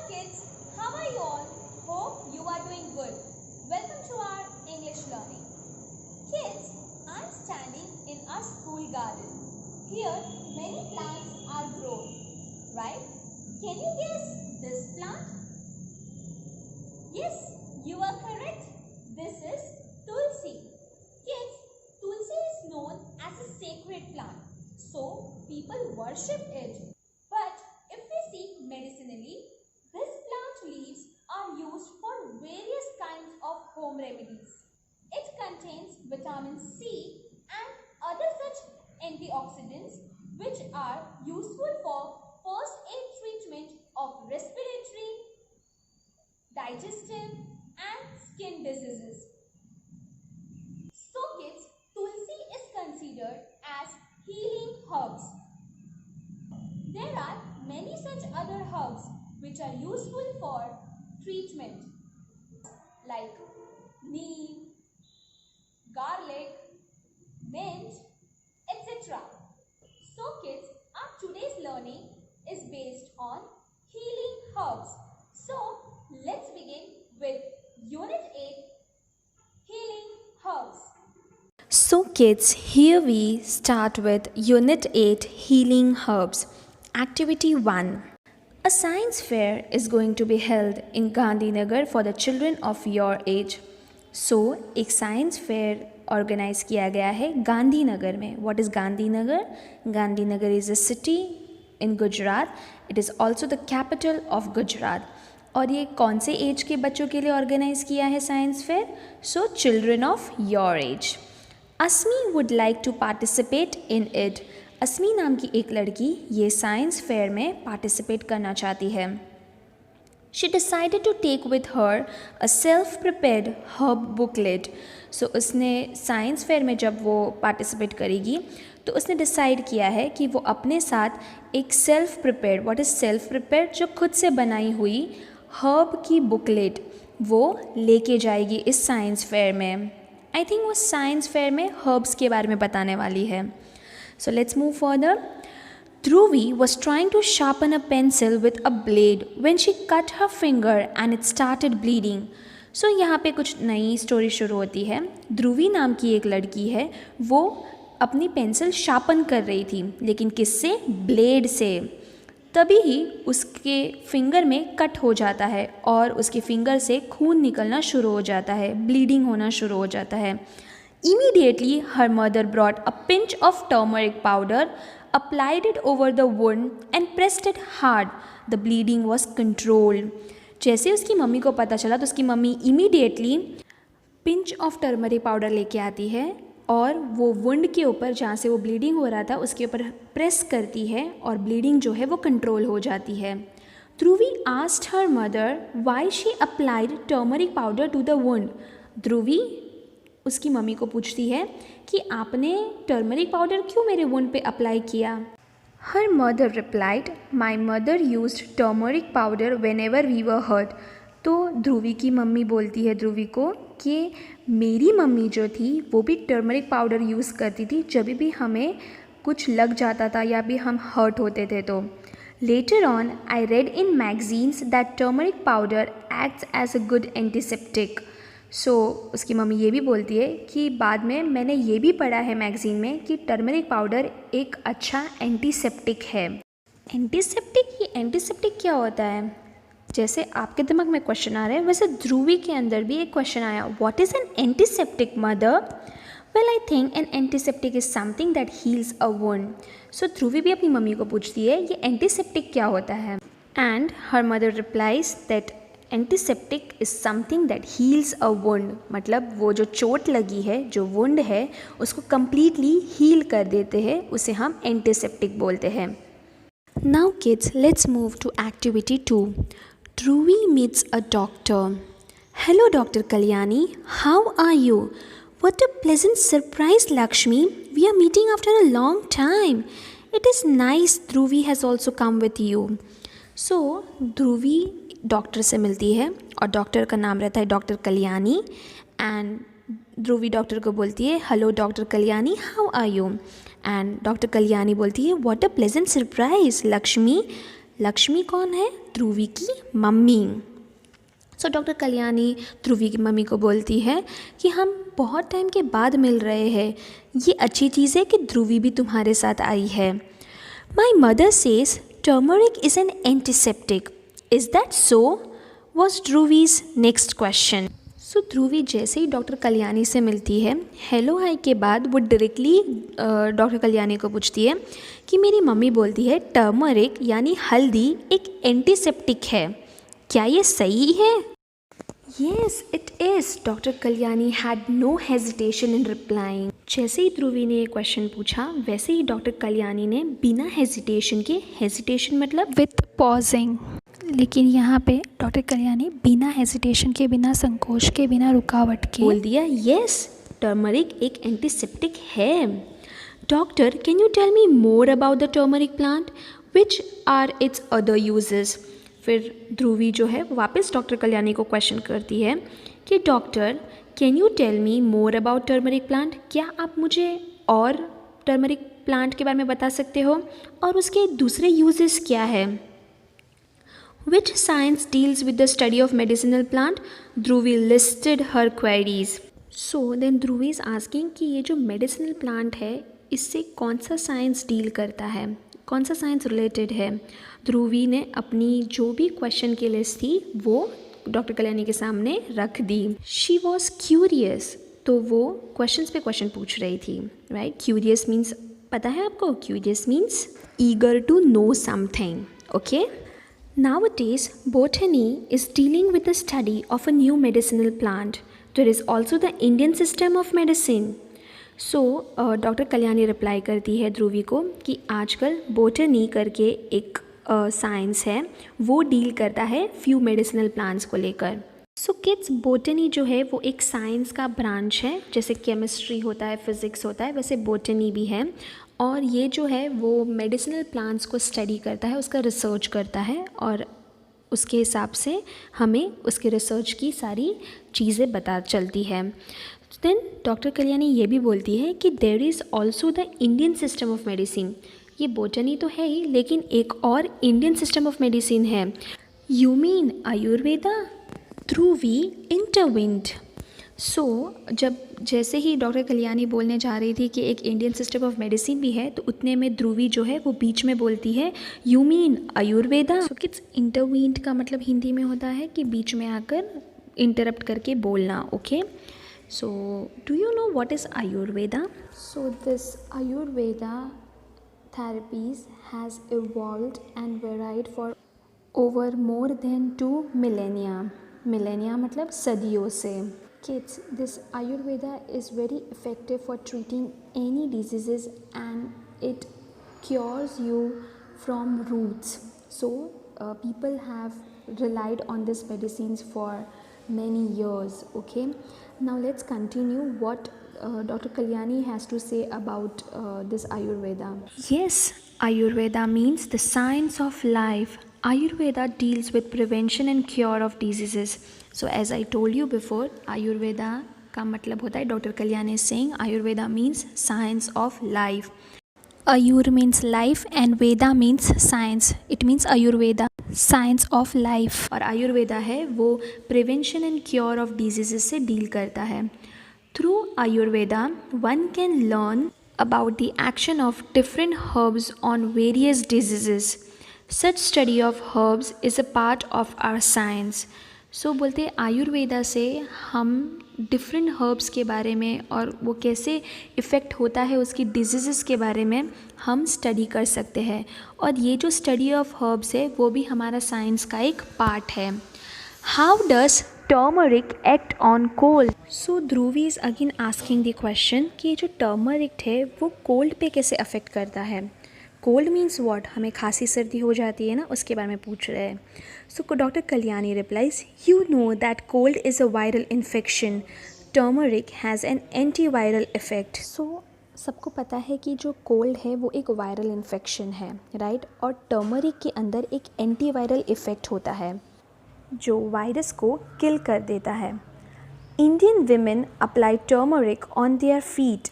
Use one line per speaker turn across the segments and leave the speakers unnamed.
kids, how are you all? Hope you are doing good. Welcome to our English learning. Kids, I am standing in our school garden. Here many plants are grown, right? Can you guess this plant? Yes, you are correct. This is Tulsi. Kids, Tulsi is known as a sacred plant, so people worship it. But if we see medicinally, this plant leaves are used for various kinds of home remedies. It contains vitamin C and other such antioxidants which are useful for first aid treatment of respiratory, digestive and skin diseases. So kids, Tulsi is considered as healing herbs. There are many such other herbs which are useful for treatment like neem, garlic, mint, etc. So kids, our today's learning is based on healing herbs. So let's begin with Unit 8, Healing Herbs.
So kids, here we start with Unit 8, Healing Herbs. Activity 1. A science fair is going to be held in Gandhinagar for the children of your age. So, एक science fair organise किया गया है गांधीनगर में. What is Gandhinagar? Gandhinagar is a city in Gujarat. It is also the capital of Gujarat. और ये कौन से as के बच्चों के लिए ऑर्गेनाइज किया है science fair? So children of your age. Asmi would like to participate in it. Asmi नाम की एक लड़की ये साइंस फेयर में पार्टिसिपेट करना चाहती है. She decided to take with her a self prepared herb booklet. So उसने साइंस फेयर में जब वो पार्टिसिपेट करेगी तो उसने डिसाइड किया है कि वो अपने साथ एक self prepared, what is self prepared, जो खुद से बनाई हुई हर्ब की बुकलेट वो लेके जाएगी इस साइंस फेयर में. आई थिंक वो साइंस फेयर में हर्ब्स के बारे में बताने वाली है. So let's move further. Dhruvi was trying to sharpen a pencil with a blade when she cut her finger and it started bleeding. So यहाँ पे कुछ नई स्टोरी शुरू होती है. ध्रुवी नाम की एक लड़की है, वो अपनी पेंसिल शार्पन कर रही थी, लेकिन किससे? ब्लेड से. तभी ही उसके फिंगर में कट हो जाता है और उसके फिंगर से खून निकलना शुरू हो जाता है, ब्लीडिंग होना शुरू हो जाता है. Immediately, her mother brought a pinch of turmeric powder, applied it over the wound and pressed it hard. The bleeding was controlled. जैसे उसकी मम्मी को पता चला तो उसकी mummy immediately pinch of turmeric powder लेके आती है और वो वुंड के ऊपर जहाँ से वो ब्लीडिंग हो रहा था उसके ऊपर प्रेस करती है और ब्लीडिंग जो है वो कंट्रोल हो जाती है. ध्रुवी asked her mother why she applied turmeric powder to the wound. ध्रुवी उसकी मम्मी को पूछती है कि आपने टर्मरिक पाउडर क्यों मेरे वुंड पे अप्लाई किया. Her mother replied, my mother used turmeric powder whenever we were hurt. तो ध्रुवी की मम्मी बोलती है ध्रुवी को कि मेरी मम्मी जो थी वो भी टर्मरिक पाउडर यूज़ करती थी जब भी हमें कुछ लग जाता था या भी हम हर्ट होते थे तो. Later on I read in magazines that turmeric powder acts as a good antiseptic. So उसकी मम्मी ये भी बोलती है कि बाद में मैंने ये भी पढ़ा है मैगज़ीन में कि टर्मरिक पाउडर एक अच्छा एंटीसेप्टिक है. एंटीसेप्टिक, ये एंटीसेप्टिक क्या होता है? जैसे आपके दिमाग में क्वेश्चन आ रहा है वैसे ध्रुवी के अंदर भी एक क्वेश्चन आया, what is an antiseptic mother? Well I think an antiseptic is something that heals a wound. So Dhruvi भी अपनी मम्मी को पूछती है ये एंटीसेप्टिक क्या होता है. And her mother replies that antiseptic is something that heals a wound. मतलब वो जो चोट लगी है, जो वुंड है, उसको कम्प्लीटली हील कर देते हैं, उसे हम एंटीसेप्टिक बोलते हैं. Now kids, let's move to activity 2. Dhruvi meets a doctor. Hello doctor Kalyani, how are you? What a pleasant surprise, Lakshmi. We are meeting after a long time. It is nice Dhruvi has also come with you. So, Dhruvi doctor से मिलती है और doctor का नाम रहता है doctor Kalyani. And Dhruvi doctor को बोलती है, hello doctor Kalyani, how are you? And doctor Kalyani बोलती है, what a pleasant surprise Lakshmi. Lakshmi कौन है? ध्रुवी की mummy. So doctor Kalyani Dhruvi की मम्मी को बोलती है कि हम बहुत टाइम के बाद मिल रहे हैं, ये अच्छी चीज़ है कि ध्रुवी भी तुम्हारे साथ आई है। My mother says turmeric is an antiseptic, is that so? Was Dhruvi's next question. So Dhruvi जैसे ही डॉक्टर कल्याणी से मिलती है, हेलो हाय के बाद वो डायरेक्टली डॉक्टर कल्याणी को पूछती है कि मेरी मम्मी बोलती है टर्मरिक यानी हल्दी एक एंटीसेप्टिक है, क्या ये सही है? Yes it is. Doctor Kalyani had no hesitation in replying. जैसे ही ध्रुवी ने ये क्वेश्चन पूछा वैसे ही डॉक्टर कल्याणी ने बिना हेजिटेशन के, हेजिटेशन मतलब
विथ पॉजिंग, लेकिन यहाँ पे डॉक्टर कल्याणी बिना हेजिटेशन के, बिना संकोच के, बिना रुकावट के
बोल दिया यस टर्मरिक एक एंटीसेप्टिक है। Doctor can you tell me more about the turmeric plant, which are its other uses. फिर ध्रुवी जो है वापस डॉक्टर कल्याणी को क्वेश्चन करती है कि doctor can you tell me more about turmeric plant, क्या आप मुझे और टर्मरिक प्लांट के बारे में बता सकते हो और उसके दूसरे यूजेस क्या है। Which science deals with the study of medicinal plant? Dhruvi listed her queries. So then Dhruvi is asking कि ये जो medicinal plant है इससे कौन सा साइंस डील करता है, कौन सा साइंस रिलेटेड है। ध्रुवी ने अपनी जो भी क्वेश्चन की लिस्ट थी वो डॉक्टर कल्याणी के सामने रख दी। शी वॉज क्यूरियस, तो वो क्वेश्चंस पे क्वेश्चन पूछ रही थी, राइट। क्यूरियस मीन्स पता है आपको, curious means eager to know something, okay. Nowadays, botany is dealing with the study of a new medicinal plant. There is also the Indian system of medicine. So, doctor Kalyani reply करती है ध्रुवी को कि आजकल botany करके एक science है, वो deal करता है फ्यू मेडिसिनल प्लांट्स को लेकर। सो किड्स, बोटनी जो है वो एक साइंस का ब्रांच है, जैसे केमिस्ट्री होता है, फिज़िक्स होता है, वैसे बोटनी भी है। और ये जो है वो मेडिसिनल प्लांट्स को स्टडी करता है, उसका रिसर्च करता है और उसके हिसाब से हमें उसके रिसर्च की सारी चीज़ें पता चलती है। देन डॉक्टर कल्याणी ये भी बोलती है कि there is also the Indian system of medicine. ये बोटनी तो है ही, लेकिन एक और इंडियन सिस्टम ऑफ मेडिसिन है। You mean Ayurveda? Dhruvi intervened. So जब जैसे ही डॉक्टर कल्याणी बोलने जा रही थी कि एक इंडियन सिस्टम ऑफ मेडिसिन भी है, तो उतने में ध्रुवी जो है वो बीच में बोलती है you mean Ayurveda. So kids, intervened का मतलब हिंदी में होता है कि बीच में आकर इंटरप्ट करके बोलना, okay. So do you know what is Ayurveda? So this Ayurveda therapies has evolved and varied for over more than 2 millennia. Millennia मतलब सदियों से। Kids, this Ayurveda is very effective for treating any diseases and it cures you from roots. So people have relied on these medicines for many years, okay. Now let's continue what Dr. Kalyani has to say about this Ayurveda. Yes, Ayurveda means the science of life. Ayurveda deals with prevention and cure of diseases. So as I told you before, Ayurveda का मतलब होता है, doctor Kalyani is saying Ayurveda means science of life.
Ayur means life and Veda means science. It means Ayurveda, science of life.
और आयुर्वेदा है वो prevention and cure of diseases से deal करता है। Through Ayurveda one can learn about the action of different herbs on various diseases. Such study of herbs is a part of our science. So बोलते आयुर्वेदा से हम different herbs के बारे में और वो कैसे इफ़ेक्ट होता है उसकी डिजीज़ के बारे में हम स्टडी कर सकते हैं, और ये जो स्टडी ऑफ हर्ब्स है वो भी हमारा साइंस का एक पार्ट है। How does turmeric act on cold? So Dhubri is again asking the question कि जो टर्मरिक है वो कोल्ड पे कैसे अफेक्ट करता है। कोल्ड मीन्स व्हाट, हमें खांसी सर्दी हो जाती है ना, उसके बारे में पूछ रहे हैं। So doctor Kalyani replies, you know that cold is a viral infection, turmeric has an antiviral effect. So सबको पता है कि जो कोल्ड है वो एक वायरल इन्फेक्शन है, राइट, और टर्मरिक के अंदर एक एंटीवायरल इफेक्ट होता है जो वायरस को किल कर देता है। Indian women apply turmeric on their feet.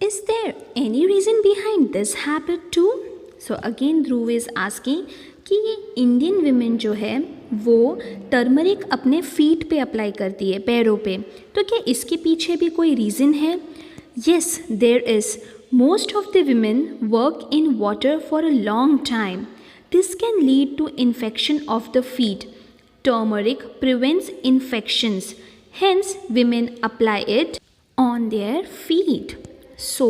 Is there any reason behind this habit too? So again Dhruv is asking कि ये इंडियन विमेन जो है वो टर्मरिक अपने फीट पे अप्लाई करती है, पैरों पे। तो क्या इसके पीछे भी कोई रीज़न है? Yes, there is. Most of the women work in water for a long time. This can lead to infection of the feet. Turmeric prevents infections. Hence, women apply it on their feet. So,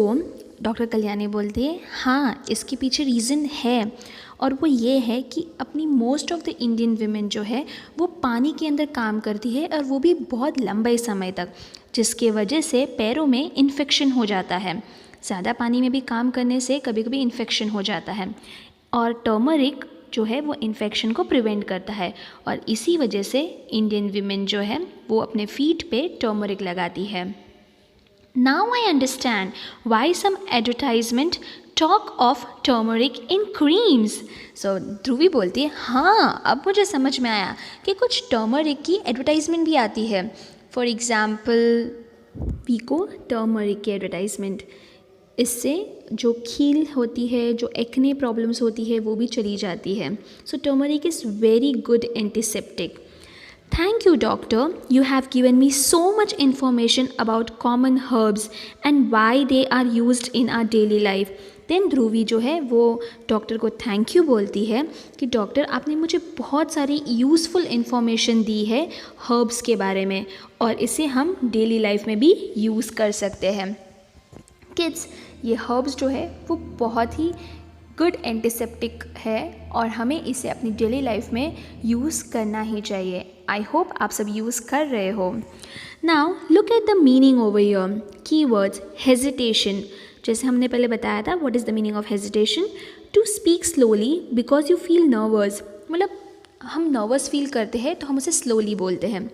doctor Kalyani बोलती है हाँ, इसके पीछे reason है, और वो ये है कि अपनी most of the Indian women जो है वो पानी के अंदर काम करती है, और वो भी बहुत लंबे समय तक, जिसके वजह से पैरों में इन्फेक्शन हो जाता है। ज़्यादा पानी में भी काम करने से कभी कभी इन्फेक्शन हो जाता है, और टर्मरिक जो है वो इन्फेक्शन को प्रिवेंट करता है, और इसी वजह से इंडियन विमेन जो है वो अपने फीट पे टर्मरिक लगाती है। Now I understand why some advertisement talk of turmeric in creams. So Dhruvi बोलती है हाँ, अब मुझे समझ में आया कि कुछ टर्मरिक की एडवर्टाइजमेंट भी आती है. फॉर एग्ज़ाम्पल वीको टर्मरिक की एडवर्टाइजमेंट, इससे जो खील होती है, जो एक्ने प्रॉब्लम्स होती है, वो भी चली जाती है. So turmeric is very good antiseptic. Thank you, doctor. You have given me so much information about common herbs and why they are used in our daily life. Then ध्रुवी जो है वो डॉक्टर को थैंक यू बोलती है कि doctor आपने मुझे बहुत सारी यूज़फुल इन्फॉर्मेशन दी है हर्ब्स के बारे में, और इसे हम डेली लाइफ में भी यूज़ कर सकते हैं. किड्स, ये हर्ब्स जो है वो बहुत ही गुड एंटीसेप्टिक है, और हमें इसे अपनी डेली लाइफ में यूज़ करना ही चाहिए. आई होप आप सब यूज़ कर रहे हो. Now look at the meaning over here. Keywords hesitation, जैसे हमने पहले बताया था. What is the meaning of hesitation? To speak slowly because you feel nervous, मतलब हम नर्वस फील करते हैं तो हम उसे स्लोली बोलते हैं.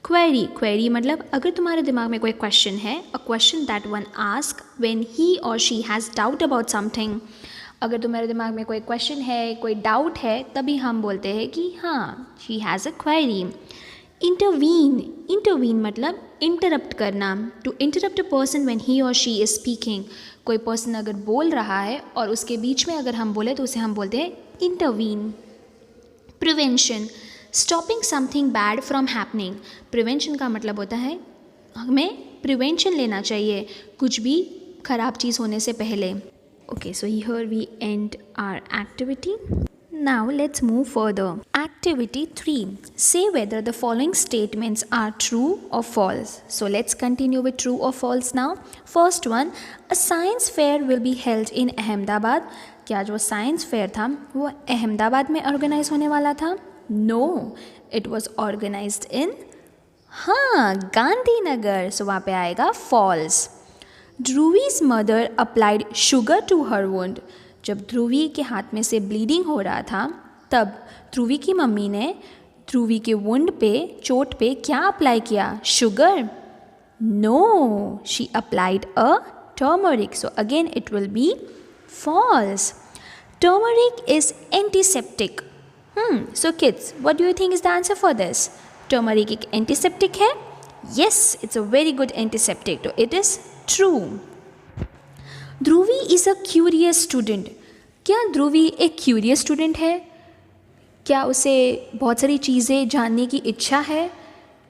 क्वेरी, क्वेरी मतलब अगर तुम्हारे दिमाग में कोई क्वेश्चन है, a question that one ask when he और she has doubt about something. अगर तुम्हारे दिमाग में कोई क्वेश्चन है, कोई डाउट है, तभी हम बोलते हैं कि हाँ, she has a query. Intervene, intervene मतलब इंटरप्ट करना. To interrupt a person when he और शी इज़ स्पीकिंग. कोई पर्सन अगर बोल रहा है और उसके बीच में अगर हम बोले तो उसे हम बोलते हैं intervene. Prevention, stopping something bad from happening. Prevention का मतलब होता है हमें प्रिवेंशन लेना चाहिए कुछ भी ख़राब चीज़ होने से पहले. Okay, so here we end our activity. Now let's move further. Activity 3. Say whether the following statements are true or false. So let's continue with true or false now. First one, a science fair will be held in Ahmedabad. क्या जो science fair था वो अहमदाबाद में organize होने वाला था? No, it was organized in Gandhinagar. So वहाँ पे आएगा false. ध्रुवी's mother applied sugar to her wound. जब ध्रुवी के हाथ में से ब्लीडिंग हो रहा था तब ध्रुवी की मम्मी ने ध्रुवी के वुंड पे, चोट पे क्या अप्लाई किया? Sugar? No, she applied a turmeric. So again it will be false. Turmeric is antiseptic. So kids, what do you think is the answer for this? Turmeric एक antiseptic है? Yes, it's a very good antiseptic. So it is true. Dhubri is a curious student. क्या ध्रुवी एक curious student है? क्या उसे बहुत सारी चीज़ें जानने की इच्छा है?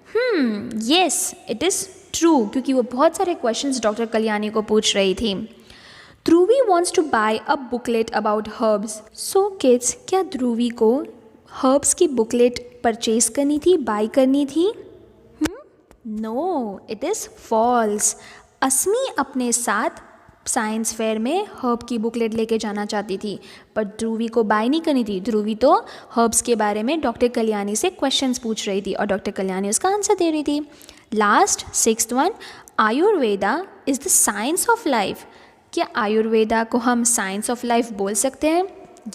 येस, इट इज़ ट्रू, क्योंकि वो बहुत सारे क्वेश्चंस डॉक्टर कल्याणी को पूछ रही थी. Dhruvi wants to buy a booklet about herbs. So kids, क्या ध्रुवी को हर्ब्स की बुकलेट परचेज करनी थी, बाय करनी थी? No, it is false. Asmi अपने साथ साइंस फेयर में हर्ब की बुकलेट लेके जाना चाहती थी, पर ध्रुवी को बाय नहीं करनी थी. ध्रुवी तो हर्ब्स के बारे में डॉक्टर कल्याणी से क्वेश्चंस पूछ रही थी और डॉक्टर कल्याणी उसका आंसर दे रही थी. Last, sixth one, Ayurveda is the science of life. क्या आयुर्वेदा को हम साइंस ऑफ लाइफ बोल सकते हैं?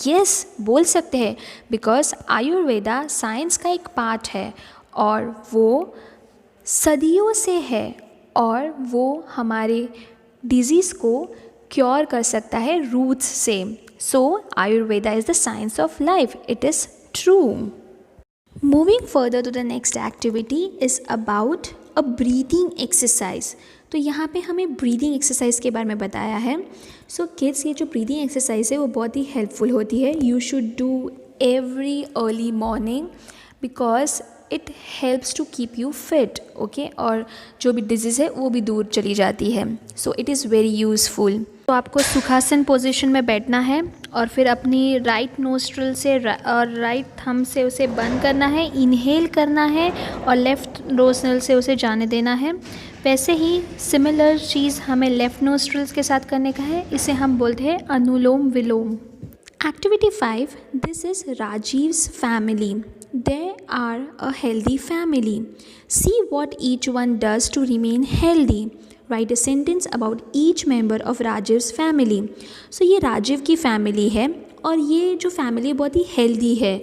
यस, बोल सकते हैं, बिकॉज आयुर्वेदा साइंस का एक पार्ट है और वो सदियों से है और वो हमारे डिजीज़ को क्योर कर सकता है रूट्स से. So Ayurveda is the science of life. It is true. Moving further to the next activity is about a breathing exercise. तो यहाँ पे हमें ब्रीदिंग एक्सरसाइज के बारे में बताया है. सो किड्स, ये जो ब्रीदिंग एक्सरसाइज है वो बहुत ही हेल्पफुल होती है. You should do every early morning because it helps to keep you fit, okay, और जो भी डिजीज़ है वो भी दूर चली जाती है. So it is very useful. तो आपको सुखासन पोजीशन में बैठना है और फिर अपनी राइट नोस्ट्रल से और राइट थंब से उसे बंद करना है, इनहेल करना है और लेफ़्ट नोस्ट्रल से उसे जाने देना है. वैसे ही सिमिलर चीज़ हमें लेफ़्ट नोस्ट्रल्स के साथ करने का है. इसे हम बोलते हैं अनुलोम विलोम. Activity 5. This is Rajiv's family. They are a healthy family. See what each one does to remain healthy. Write a sentence about each member of Rajiv's family. So ये राजीव की फैमिली है और ये जो फैमिली बहुत ही हेल्दी है.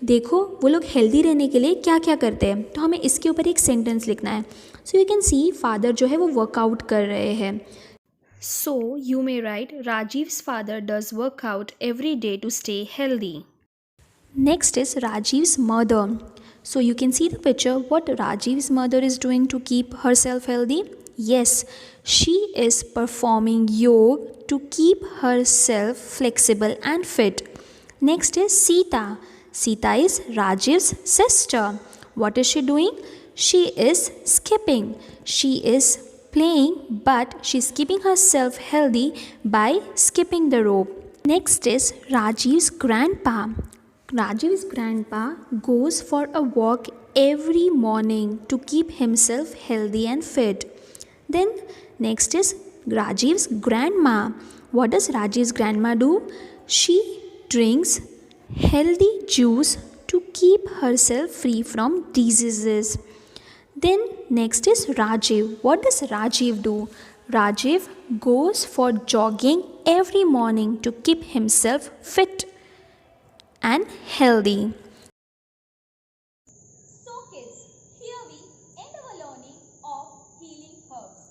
देखो वो लोग हेल्दी रहने के लिए क्या क्या करते हैं, तो हमें इसके ऊपर एक सेंटेंस लिखना है. So you can see father जो है वो वर्कआउट कर रहे हैं. So you may write Rajiv's father does workout every day to stay healthy. Next is Rajiv's mother. So you can see the picture what Rajiv's mother is doing to keep herself healthy. Yes, she is performing yoga to keep herself flexible and fit. Next is Sita. Sita is Rajiv's sister. What is she doing? She is skipping. She is playing, but she's keeping herself healthy by skipping the rope. Next is Rajiv's grandpa. Rajiv's grandpa goes for a walk every morning to keep himself healthy and fit. Then next is Rajiv's grandma. What does Rajiv's grandma do? She drinks healthy juice to keep herself free from diseases. Then next is Rajiv. What does Rajiv do? Rajiv goes for jogging every morning to keep himself fit and healthy.
So kids, here we end our learning of healing herbs.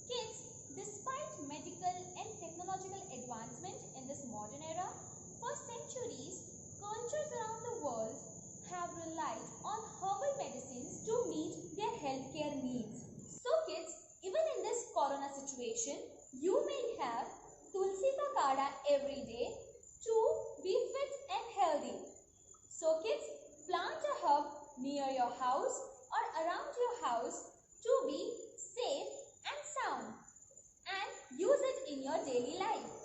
Kids, despite medical and technological advancement in this modern era, for centuries, cultures around the world have relied on herbal medicines to meet their healthcare needs. So kids, even in this corona situation, you may have Tulsi ka kada every day to be fit and healthy. So kids, plant a herb near your house or around your house to be safe and sound and use it in your daily life.